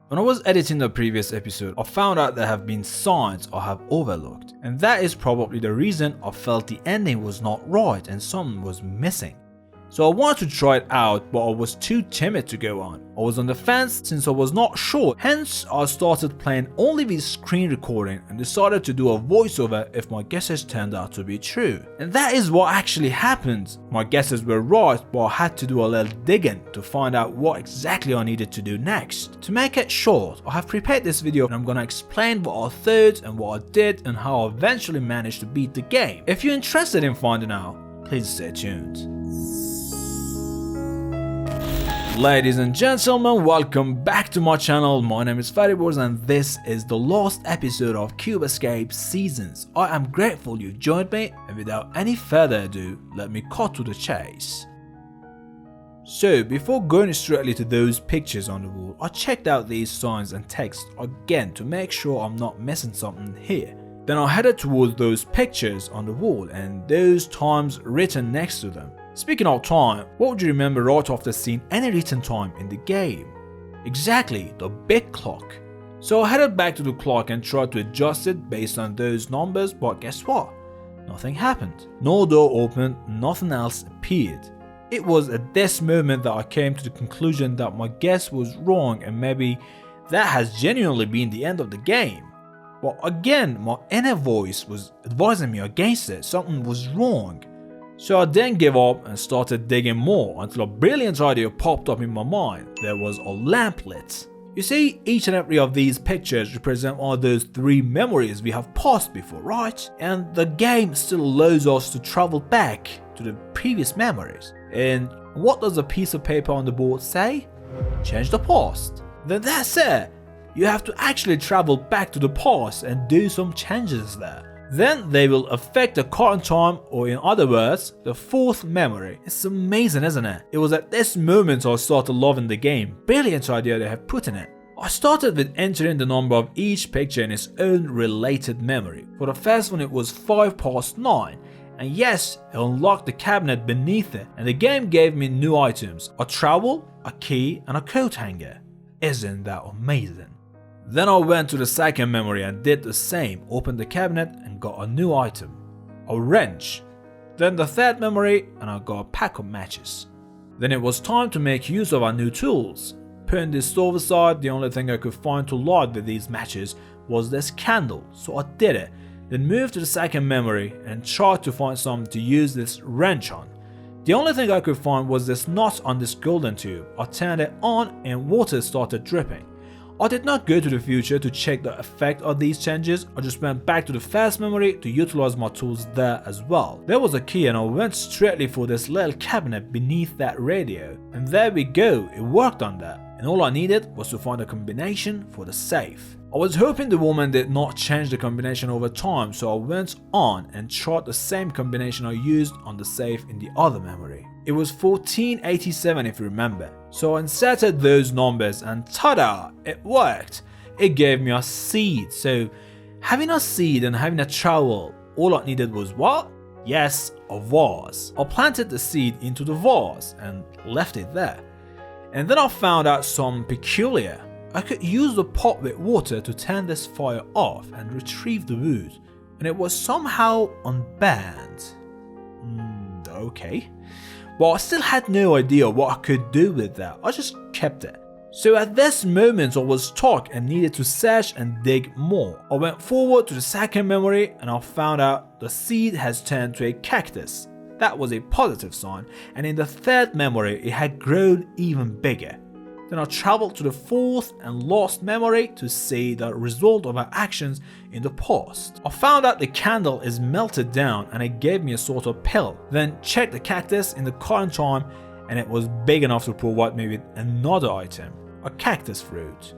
When I was editing the previous episode, I found out there have been signs I have overlooked, and that is probably the reason I felt the ending was not right and something was missing. So I wanted to try it out, but I was too timid to go on. I was on the fence since I was not sure, hence I started playing only with screen recording and decided to do a voiceover if my guesses turned out to be true. And that is what actually happened. My guesses were right, but I had to do a little digging to find out what exactly I needed to do next. To make it short, I have prepared this video and I'm gonna explain what I thought and what I did and how I eventually managed to beat the game. If you're interested in finding out, please stay tuned. Ladies and gentlemen, welcome back to my channel. My name is Faribors and this is the last episode of Cube Escape Seasons. I am grateful you joined me, and without any further ado, let me cut to the chase. So before going straightly to those pictures on the wall, I checked out these signs and text again to make sure I'm not missing something here. Then I headed towards those pictures on the wall and those times written next to them. Speaking of time, what would you remember right after seeing any written time in the game? Exactly, the big clock. So I headed back to the clock and tried to adjust it based on those numbers, but guess what? Nothing happened. No door opened, nothing else appeared. It was at this moment that I came to the conclusion that my guess was wrong and maybe that has genuinely been the end of the game. But again, my inner voice was advising me against it, something was wrong. So I didn't give up and started digging more until a brilliant idea popped up in my mind. There was a lamp lit. You see, each and every of these pictures represent one of those 3 memories we have passed before, right? And the game still allows us to travel back to the previous memories. And what does a piece of paper on the board say? Change the past. Then that's it. You have to actually travel back to the past and do some changes there. Then they will affect the current time, or in other words, the 4th memory. It's amazing, isn't it? It was at this moment I started loving the game. Brilliant idea they have put in it. I started with entering the number of each picture in its own related memory. For the first one it was 5 past 9. And yes, it unlocked the cabinet beneath it and the game gave me new items. A trowel, a key and a coat hanger. Isn't that amazing? Then I went to the second memory and did the same, opened the cabinet and got a new item, a wrench. Then the third memory and I got a pack of matches. Then it was time to make use of our new tools. Putting this stove aside, the only thing I could find to light with these matches was this candle, so I did it. Then moved to the second memory and tried to find something to use this wrench on. The only thing I could find was this nut on this golden tube. I turned it on and water started dripping. I did not go to the future to check the effect of these changes. I just went back to the first memory to utilize my tools there as well. There was a key and I went straightly for this little cabinet beneath that radio. And there we go, it worked on that. And all I needed was to find a combination for the safe. I was hoping the woman did not change the combination over time, so I went on and tried the same combination I used on the safe in the other memory. It was 1487 if you remember. So I inserted those numbers and ta-da! It worked! It gave me a seed, so having a seed and having a trowel, all I needed was what? Yes, a vase. I planted the seed into the vase and left it there. And then I found out something peculiar. I could use the pot with water to turn this fire off and retrieve the wood, and it was somehow unburned. Okay. But I still had no idea what I could do with that, I just kept it. So at this moment I was stuck and needed to search and dig more. I went forward to the second memory and I found out the seed has turned to a cactus. That was a positive sign, and in the third memory it had grown even bigger. Then I traveled to the 4th and last memory to see the result of our actions in the past. I found out the candle is melted down and it gave me a sort of pill. Then checked the cactus in the current time and it was big enough to provide me with another item, a cactus fruit.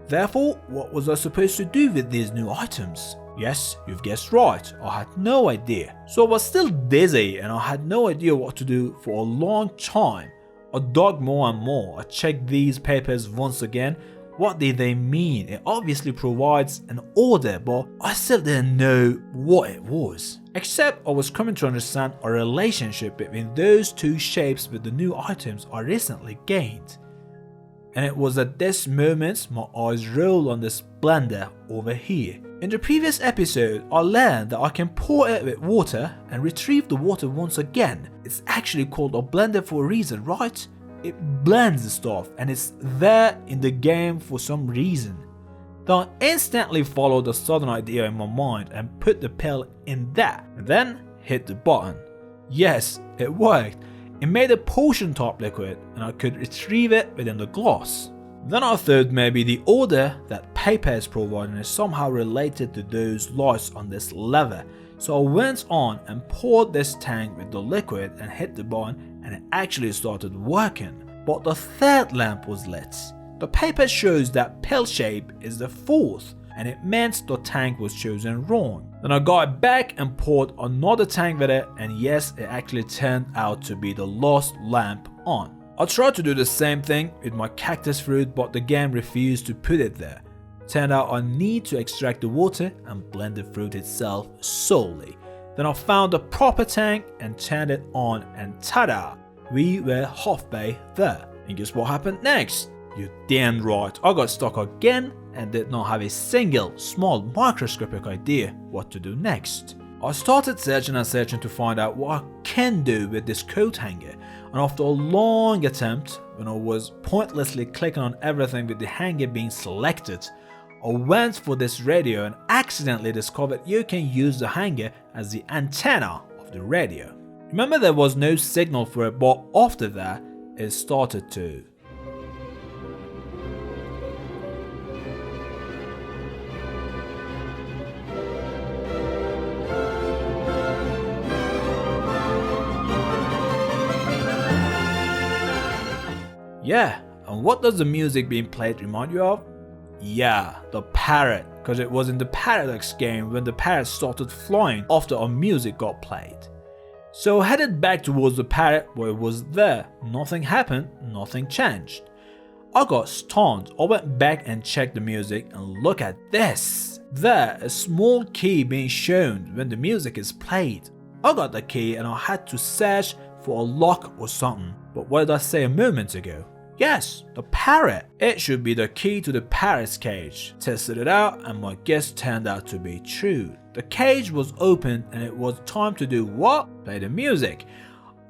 Therefore, what was I supposed to do with these new items? Yes, you've guessed right, I had no idea. So I was still dizzy and I had no idea what to do for a long time. I dug more and more. I checked these papers once again. What did they mean? It obviously provides an order, but I still didn't know what it was. Except I was coming to understand a relationship between those two shapes with the new items I recently gained. And it was at this moment my eyes rolled on this blender over here. In the previous episode, I learned that I can pour it with water and retrieve the water once again. It's actually called a blender for a reason, right? It blends the stuff and it's there in the game for some reason. Then I instantly followed the sudden idea in my mind and put the pill in that, and then hit the button. Yes, it worked. It made a potion type liquid and I could retrieve it within the glass. Then I thought maybe the odor that paper is providing is somehow related to those lights on this lever. So I went on and poured this tank with the liquid and hit the button, and it actually started working. But the third lamp was lit. The paper shows that pill shape is the fourth, and it meant the tank was chosen wrong. Then I got it back and poured another tank with it, and yes, it actually turned out to be the last lamp on. I tried to do the same thing with my cactus fruit, but the game refused to put it there. Turned out I need to extract the water and blend the fruit itself solely. Then I found the proper tank and turned it on, and tada! We were halfway there. And guess what happened next? You're damn right, I got stuck again and did not have a single small microscopic idea what to do next. I started searching and searching to find out what I can do with this coat hanger, and after a long attempt, when I was pointlessly clicking on everything with the hanger being selected, I went for this radio and accidentally discovered you can use the hanger as the antenna of the radio. Remember, there was no signal for it, but after that it started to. Yeah, and what does the music being played remind you of? Yeah, the parrot, because it was in the Paradox game when the parrot started flying after our music got played. So I headed back towards the parrot, where it was there. Nothing happened, nothing changed. I got stunned. I went back and checked the music, and look at this. There, a small key being shown when the music is played. I got the key and I had to search for a lock or something. But what did I say a moment ago? Yes, the parrot. It should be the key to the parrot's cage. Tested it out and my guess turned out to be true. The cage was open and it was time to do what? Play the music.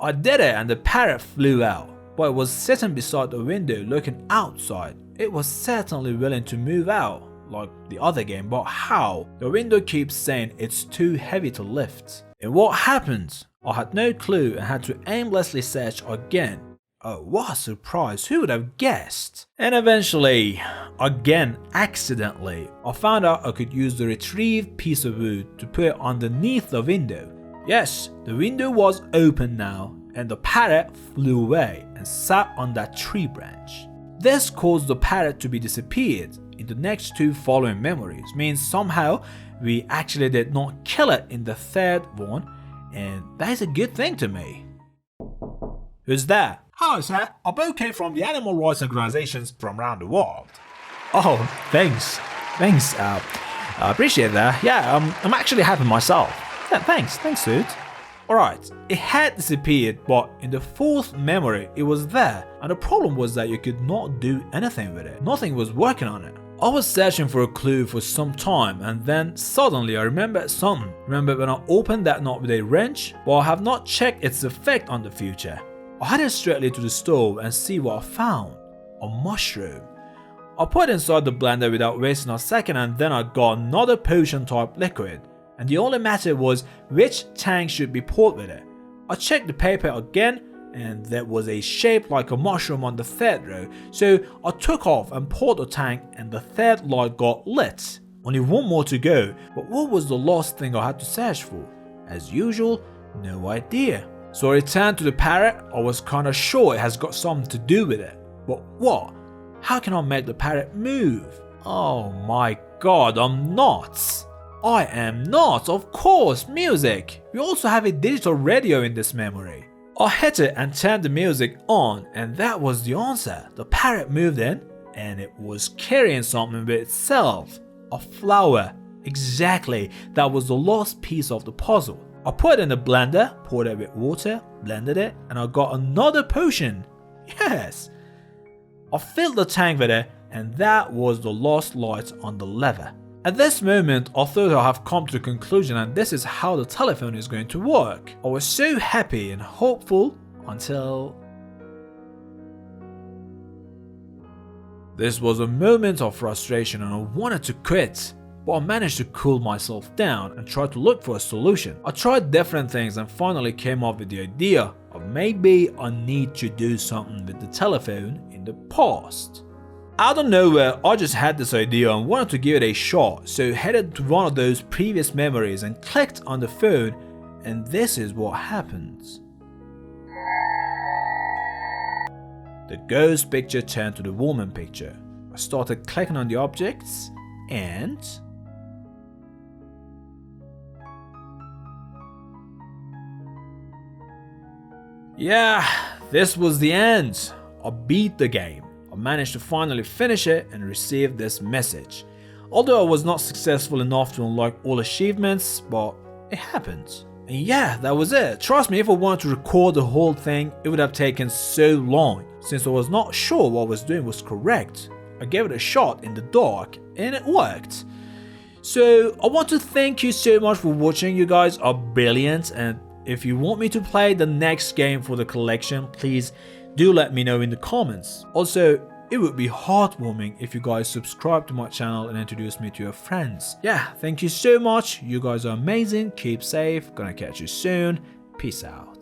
I did it and the parrot flew out. But it was sitting beside the window looking outside. It was certainly willing to move out, like the other game, but how? The window keeps saying it's too heavy to lift. And what happened? I had no clue and had to aimlessly search again. Oh, what a surprise, who would have guessed? And eventually, again accidentally, I found out I could use the retrieved piece of wood to put it underneath the window. Yes, the window was open now and the parrot flew away and sat on that tree branch. This caused the parrot to be disappeared in the next two following memories, means somehow we actually did not kill it in the third one, and that is a good thing to me. Who's that? Hi sir, I'm okay from the animal rights organizations from around the world. Oh, thanks. I appreciate that. Yeah, I'm actually happy myself. Yeah, thanks dude. Alright, it had disappeared, but in the fourth memory it was there, and the problem was that you could not do anything with it. Nothing was working on it. I was searching for a clue for some time, and then suddenly I remembered something. Remember when I opened that knot with a wrench? But I have not checked its effect on the future. I headed straightly to the stove and see what I found. A mushroom. I put it inside the blender without wasting a second, and then I got another potion type liquid. And the only matter was which tank should be poured with it. I checked the paper again and there was a shape like a mushroom on the third row, so I took off and poured the tank and the third light got lit. Only one more to go, but what was the last thing I had to search for? As usual, no idea. So I returned to the parrot. I was kinda sure it has got something to do with it. But what? How can I make the parrot move? Oh my god, I'm nuts. I am not, of course, music. We also have a digital radio in this memory. I hit it and turned the music on, and that was the answer. The parrot moved in and it was carrying something with itself. A flower. Exactly, that was the last piece of the puzzle. I put it in the blender, poured it with water, blended it, and I got another potion. Yes. I filled the tank with it, and that was the last light on the lever. At this moment, I thought I have come to the conclusion and this is how the telephone is going to work. I was so happy and hopeful until... This was a moment of frustration and I wanted to quit. But I managed to cool myself down and try to look for a solution. I tried different things and finally came up with the idea of maybe I need to do something with the telephone in the past. Out of nowhere, I just had this idea and wanted to give it a shot, so headed to one of those previous memories and clicked on the phone, and this is what happens. The ghost picture turned to the woman picture. I started clicking on the objects and... yeah, this was the end. I beat the game. I managed to finally finish it and receive this message. Although I was not successful enough to unlock all achievements, but it happened. And yeah, that was it. Trust me, if I wanted to record the whole thing, it would have taken so long, since I was not sure what I was doing was correct. I gave it a shot in the dark and it worked. So I want to thank you so much for watching. You guys are brilliant, and if you want me to play the next game for the collection, please do let me know in the comments. Also, it would be heartwarming if you guys subscribe to my channel and introduce me to your friends. Yeah, thank you so much. You guys are amazing. Keep safe. Gonna catch you soon. Peace out.